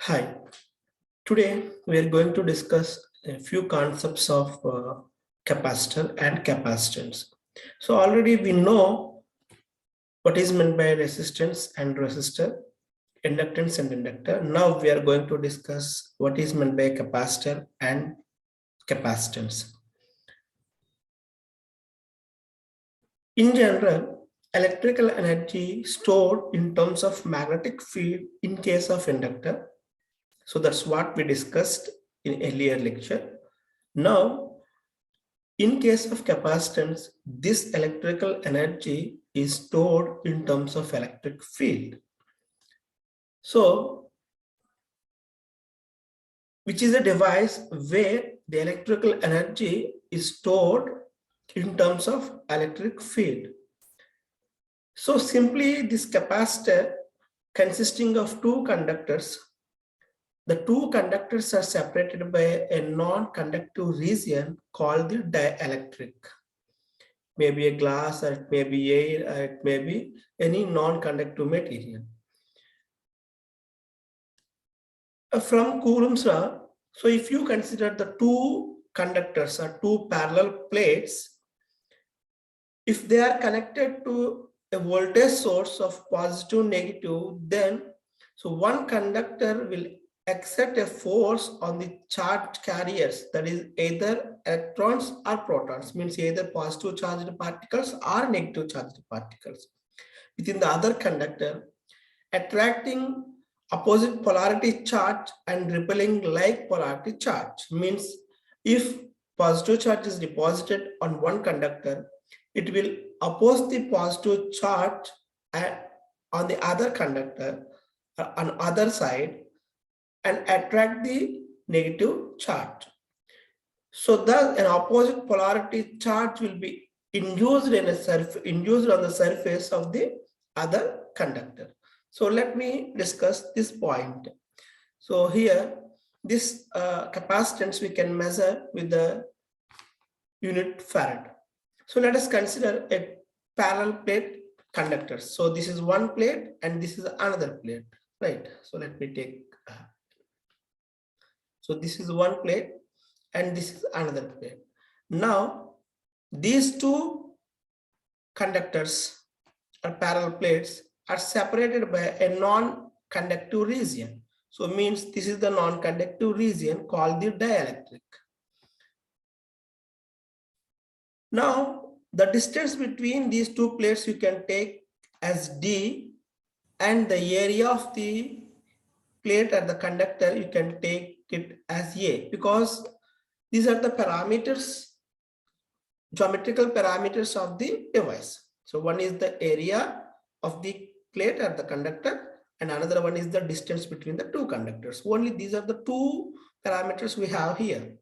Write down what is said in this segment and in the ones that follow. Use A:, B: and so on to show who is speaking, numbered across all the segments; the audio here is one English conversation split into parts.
A: Hi, today we are going to discuss a few concepts of capacitor and capacitance. So already we know what is meant by resistance and resistor, inductance and inductor. Now we are going to discuss what is meant by capacitor and capacitance. In general, electrical energy stored in terms of magnetic field in case of inductor. So that's what we discussed in earlier lecture. Now, in case of capacitance, this electrical energy is stored in terms of electric field. So, which is a device where the electrical energy is stored in terms of electric field. So simply this capacitor consisting of two conductors. The two conductors are separated by a non-conductive region called the dielectric. Maybe a glass, or it may be air, or it may be any non-conductive material. From Coulomb's law, so if you consider the two conductors or two parallel plates, if they are connected to a voltage source of positive, negative, then so one conductor will exert a force on the charged carriers, that is either electrons or protons, means either positive charged particles or negative charged particles within the other conductor, attracting opposite polarity charge and repelling like polarity charge. Means if positive charge is deposited on one conductor, it will oppose the positive charge on the other conductor on other side and attract the negative charge. So thus an opposite polarity charge will be induced on the surface of the other conductor. So let me discuss this point. So here this capacitance we can measure with the unit farad. So let us consider a parallel plate conductors. So this is one plate and this is another plate, right? So let me take. So this is one plate and this is another plate. Now these two conductors or parallel plates are separated by a non-conductive region. So means this is the non-conductive region called the dielectric. Now the distance between these two plates you can take as d, and the area of the plate or the conductor you can take it as a, because these are the parameters, geometrical parameters of the device. So one is the area of the plate or the conductor and another one is the distance between the two conductors. Only these are the two parameters we have here.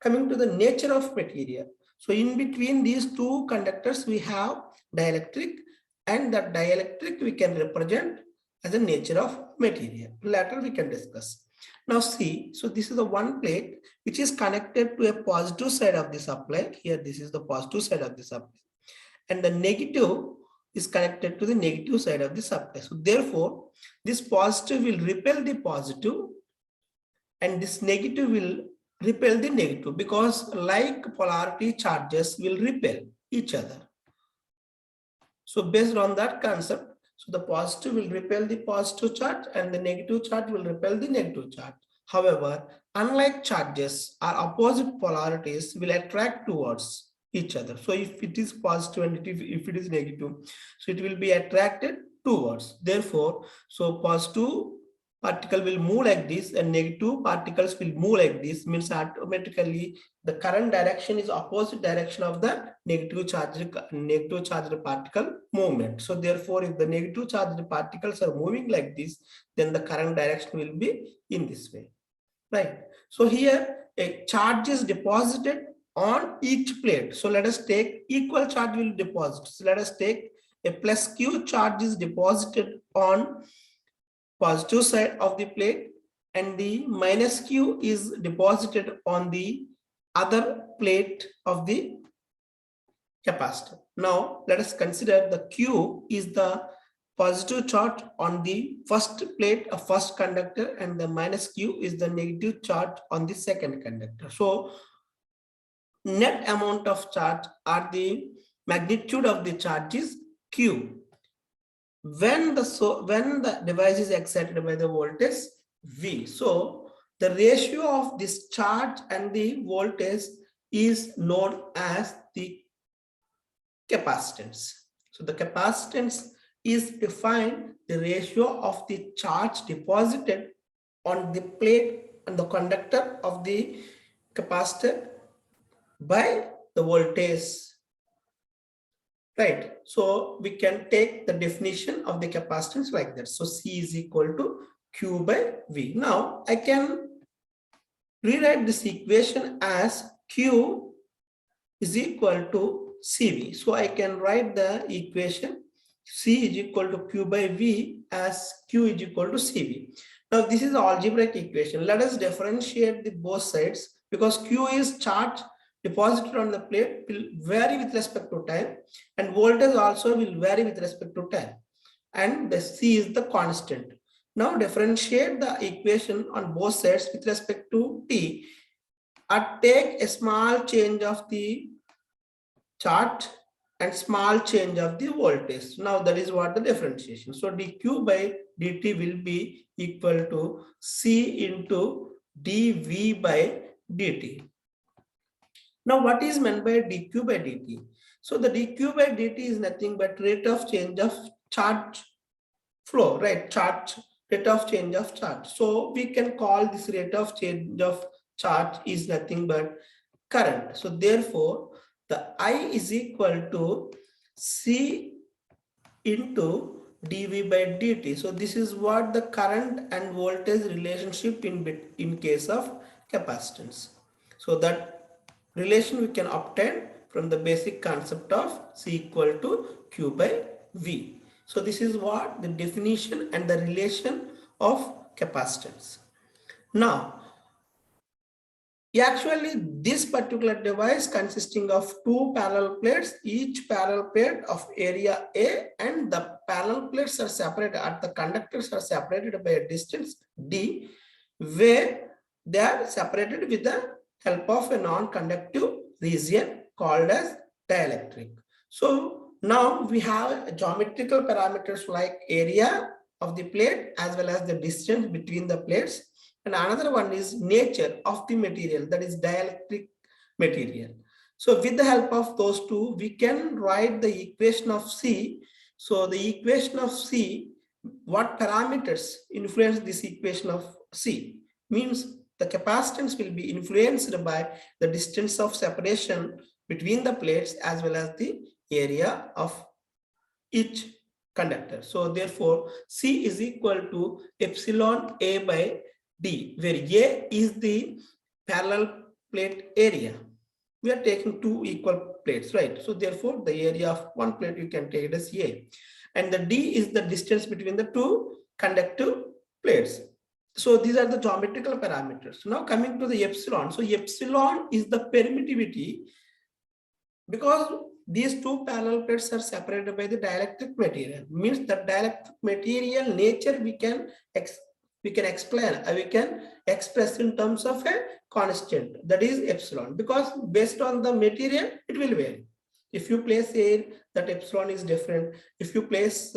A: Coming to the nature of material. So in between these two conductors we have dielectric, and that dielectric we can represent as a nature of material. Later we can discuss. Now see, so this is the one plate which is connected to a positive side of the supply. Here this is the positive side of the supply, and the negative is connected to the negative side of the supply. So therefore this positive will repel the positive and this negative will repel the negative, because like polarity charges will repel each other. So based on that concept, so the positive will repel the positive charge and the negative charge will repel the negative charge. However, unlike charges, our opposite polarities will attract towards each other. So if it is positive and if it is negative, so it will be attracted towards. Therefore, so positive particle will move like this and negative particles will move like this, means automatically the current direction is opposite direction of the negative charged particle movement. So therefore if the negative charged particles are moving like this, then the current direction will be in this way, right? So here a charge is deposited on each plate. So let us take equal charge will deposit. So let us take a plus q charge is deposited on positive side of the plate and the minus q is deposited on the other plate of the capacitor. Now let us consider the q is the positive charge on the first plate of first conductor, and the minus Q is the negative charge on the second conductor. So net amount of charge or the magnitude of the charge is Q. When the device is excited by the voltage V. So the ratio of this charge and the voltage is known as the capacitance. So the capacitance is defined the ratio of the charge deposited on the plate and the conductor of the capacitor by the voltage, right? So we can take the definition of the capacitance like that. So C is equal to Q by V. Now I can rewrite this equation as Q is equal to CV. So I can write the equation C is equal to Q by V as Q is equal to CV. Now this is the algebraic equation. Let us differentiate the both sides, because Q is charge deposited on the plate will vary with respect to time, and voltage also will vary with respect to time, and the C is the constant. Now differentiate the equation on both sides with respect to T, or take a small change of the charge and small change of the voltage. Now that is what the differentiation. So dq by dt will be equal to C into dV by dt. Now what is meant by dq by dt? So the dq by dt is nothing but rate of change of charge flow, right? Rate of change of charge. So we can call this rate of change of charge is nothing but current. So therefore the I is equal to C into dV by dt. So this is what the current and voltage relationship in case of capacitance. So that relation we can obtain from the basic concept of C equal to Q by V. So this is what the definition and the relation of capacitance. Now, actually, this particular device consisting of two parallel plates, each parallel plate of area A, and the parallel plates are separated, at the conductors are separated by a distance D, where they are separated with the help of a non-conductive region called as dielectric. So now we have geometrical parameters like area of the plate as well as the distance between the plates. And another one is nature of the material, that is dielectric material. So with the help of those two, we can write the equation of C. So the equation of C, what parameters influence this equation of C? Means the capacitance will be influenced by the distance of separation between the plates as well as the area of each conductor. So therefore, C is equal to epsilon A by D, where A is the parallel plate area. We are taking two equal plates, right? So therefore, the area of one plate you can take it as A. And the D is the distance between the two conductive plates. So these are the geometrical parameters. Now coming to the epsilon. So epsilon is the permittivity, because these two parallel plates are separated by the dielectric material. Means the dielectric material nature we can explain, we can express in terms of a constant, that is epsilon, because based on the material it will vary. If you place air, that epsilon is different. If you place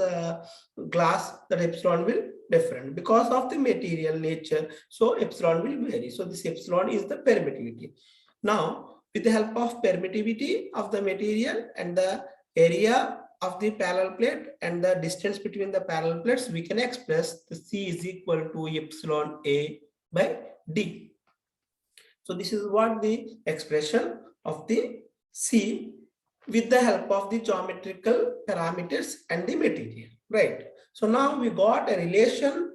A: glass, that epsilon will different because of the material nature. So epsilon will vary. So this epsilon is the permittivity. Now with the help of permittivity of the material and the area of the parallel plate and the distance between the parallel plates, we can express the C is equal to epsilon A by D. So this is what the expression of the C with the help of the geometrical parameters and the material, right? So now we got a relation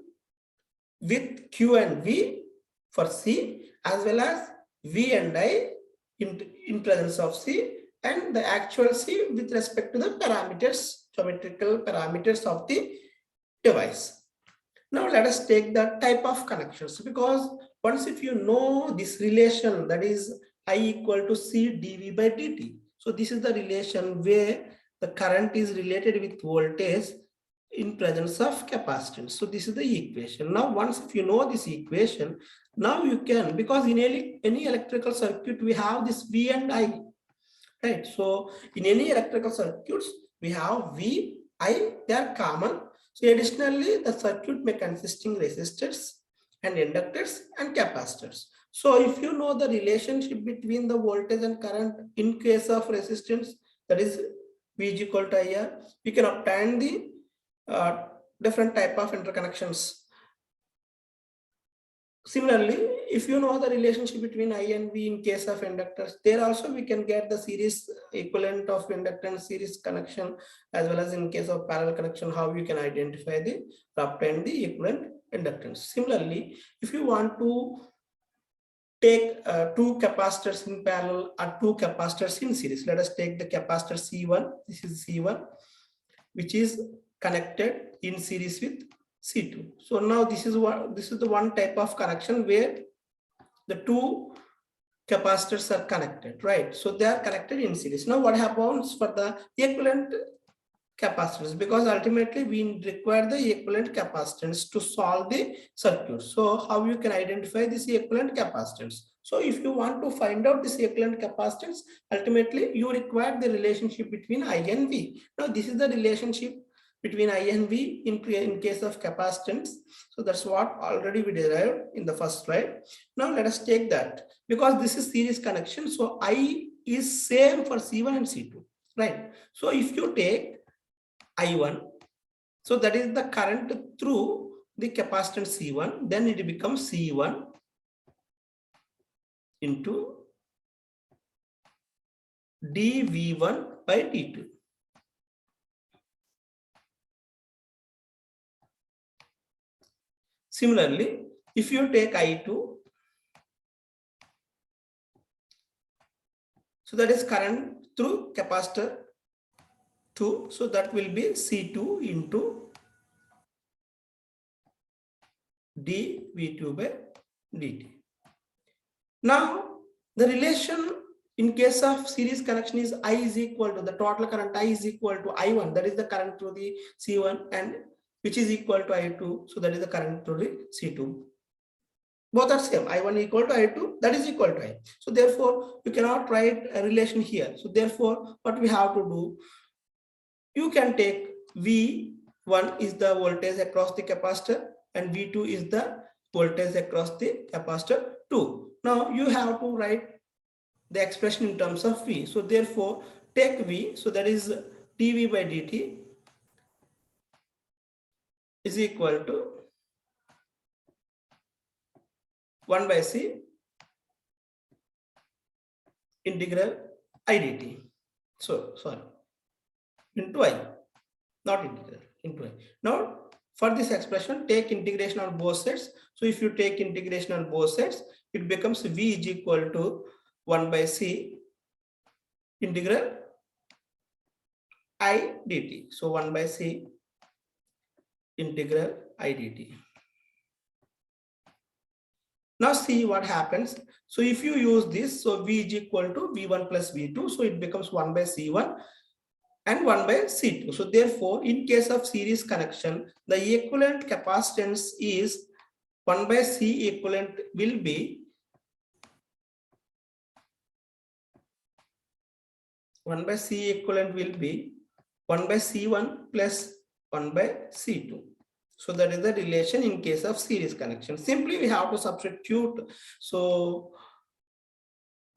A: with Q and V for C, as well as V and I in presence of C, and the actual C with respect to the parameters, geometrical parameters of the device. Now let us take the type of connections, because once if you know this relation, that is I equal to C dV by dt. So this is the relation where the current is related with voltage in presence of capacitance. So this is the equation. Now, once if you know this equation, now you can, because in any electrical circuit, we have this V and I, right? So in any electrical circuits, we have V, I, they are common. So additionally, the circuit may consisting resistors and inductors and capacitors. So if you know the relationship between the voltage and current in case of resistance, that is V is equal to IR, you can obtain the different type of interconnections. Similarly, if you know the relationship between I and V in case of inductors, there also we can get the series equivalent of inductance series connection, as well as in case of parallel connection, how you can identify the obtain the equivalent inductance. Similarly, if you want to take two capacitors in parallel or two capacitors in series, let us take the capacitor C1. This is C1, which is connected in series with C2. So now this is the one type of connection where the two capacitors are connected, right? So they are connected in series. Now what happens for the equivalent capacitors? Because ultimately we require the equivalent capacitance to solve the circuit. So how you can identify this equivalent capacitance? So if you want to find out this equivalent capacitance, ultimately you require the relationship between I and V. Now this is the relationship between I and V in case of capacitance. So that's what already we derived in the first slide. Now let us take that, because this is series connection. So I is same for C1 and C2, right? So if you take I1, so that is the current through the capacitance C1, then it becomes C1 into dV1 by dt. Similarly, if you take I2, so that is current through capacitor 2, so that will be C2 into dV2 by dt. Now, the relation in case of series connection is I is equal to the total current I is equal to I1, that is the current through the C1, and which is equal to I2, so that is the current through the C2. Both are same, I1 equal to I2, that is equal to I. So therefore, you cannot write a relation here. So therefore, what we have to do, you can take V1 is the voltage across the capacitor and V2 is the voltage across the capacitor 2. Now you have to write the expression in terms of V. So therefore, take V, so that is dV by dt is equal to 1 by C integral I dt. So sorry, into I, not integral, into I. Now for this expression, take integration on both sides. So if you take integration on both sides, it becomes V is equal to 1 by C integral I dt. So 1 by C integral I dt. Now see what happens. So if you use this, so V is equal to V1 plus V2. So it becomes 1 by C1 and 1 by C2. So therefore, in case of series connection, the equivalent capacitance is 1 by C equivalent will be 1 by C equivalent will be 1 by C1 plus 1 by C2. So that is the relation in case of series connection. Simply we have to substitute. So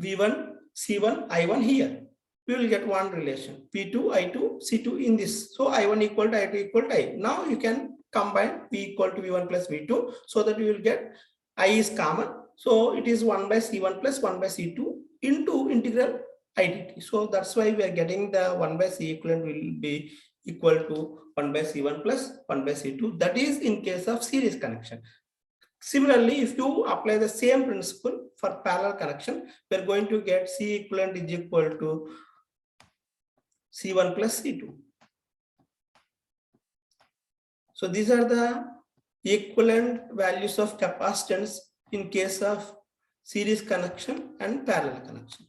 A: V1, C1, I1 here. We will get one relation. P2, I2, C2 in this. So I1 equal to I2 equal to I. Now you can combine V equal to V1 plus V2, so that you will get I is common. So it is 1 by C1 plus 1 by C2 into integral I dt. So that's why we are getting the 1 by C equivalent will be equal to 1 by C1 plus 1 by C2. That is in case of series connection. Similarly, if you apply the same principle for parallel connection, we are going to get C equivalent is equal to C1 plus C2. So these are the equivalent values of capacitance in case of series connection and parallel connection.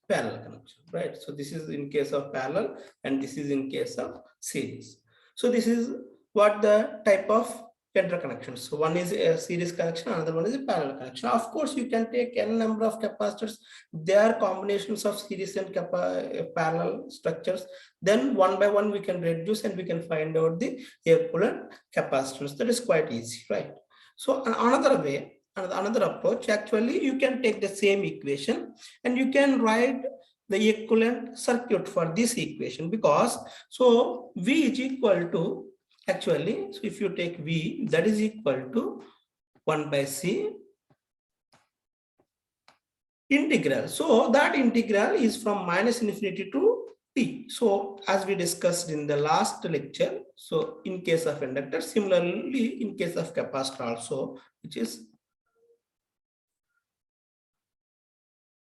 A: parallel connection, right? So this is in case of parallel and this is in case of series. So this is what the type of interconnections. So one is a series connection, another one is a parallel connection. Of course, you can take n number of capacitors. They are combinations of series and parallel structures. Then one by one we can reduce and we can find out the equivalent capacitance. That is quite easy, right? So another way, another approach, actually you can take the same equation and you can write the equivalent circuit for this equation, because so V is equal to, actually, so if you take V, that is equal to 1 by C integral. So that integral is from minus infinity to t. So as we discussed in the last lecture, so in case of inductor, similarly in case of capacitor also, which is,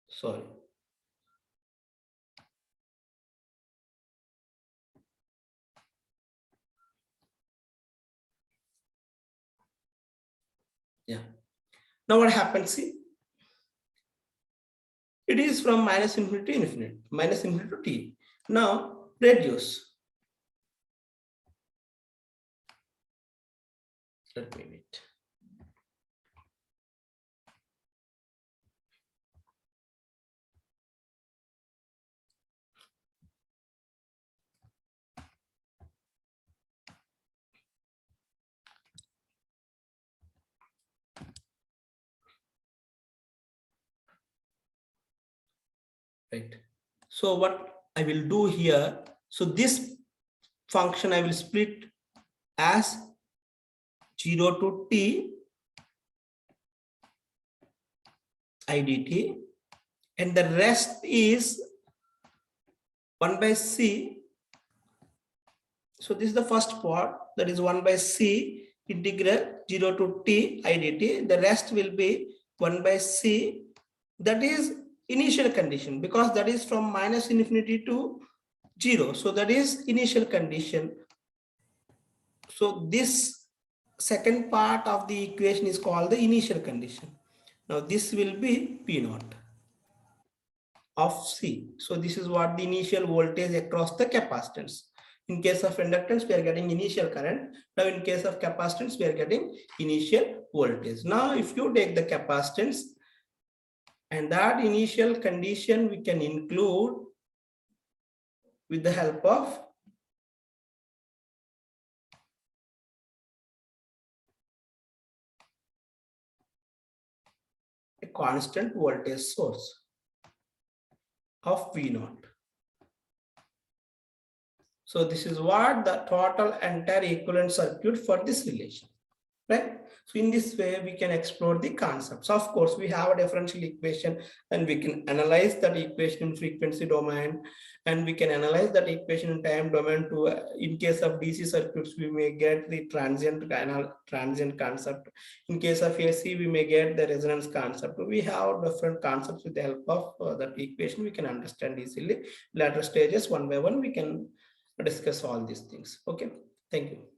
A: sorry, yeah. Now what happens, see, it is from minus infinity to infinite, minus infinity to t. Now reduce. Let me wait. Right. So what I will do here, so this function I will split as 0 to t idt, and the rest is 1 by c. So this is the first part, that is 1 by c integral 0 to t idt. The rest will be 1 by c, that is initial condition, because that is from minus infinity to 0. So that is initial condition. So this second part of the equation is called the initial condition. Now this will be P naught of C. So this is what the initial voltage across the capacitance. In case of inductance, we are getting initial current. Now in case of capacitance, we are getting initial voltage. Now if you take the capacitance and that initial condition, we can include with the help of a constant voltage source of V naught. So this is what the total entire equivalent circuit for this relation, right? So in this way, we can explore the concepts. Of course, we have a differential equation and we can analyze that equation in frequency domain, and we can analyze that equation in time domain to, in case of DC circuits, we may get the transient concept. In case of AC, we may get the resonance concept. We have different concepts. With the help of that equation, we can understand easily. Later stages, one by one, we can discuss all these things. Okay, thank you.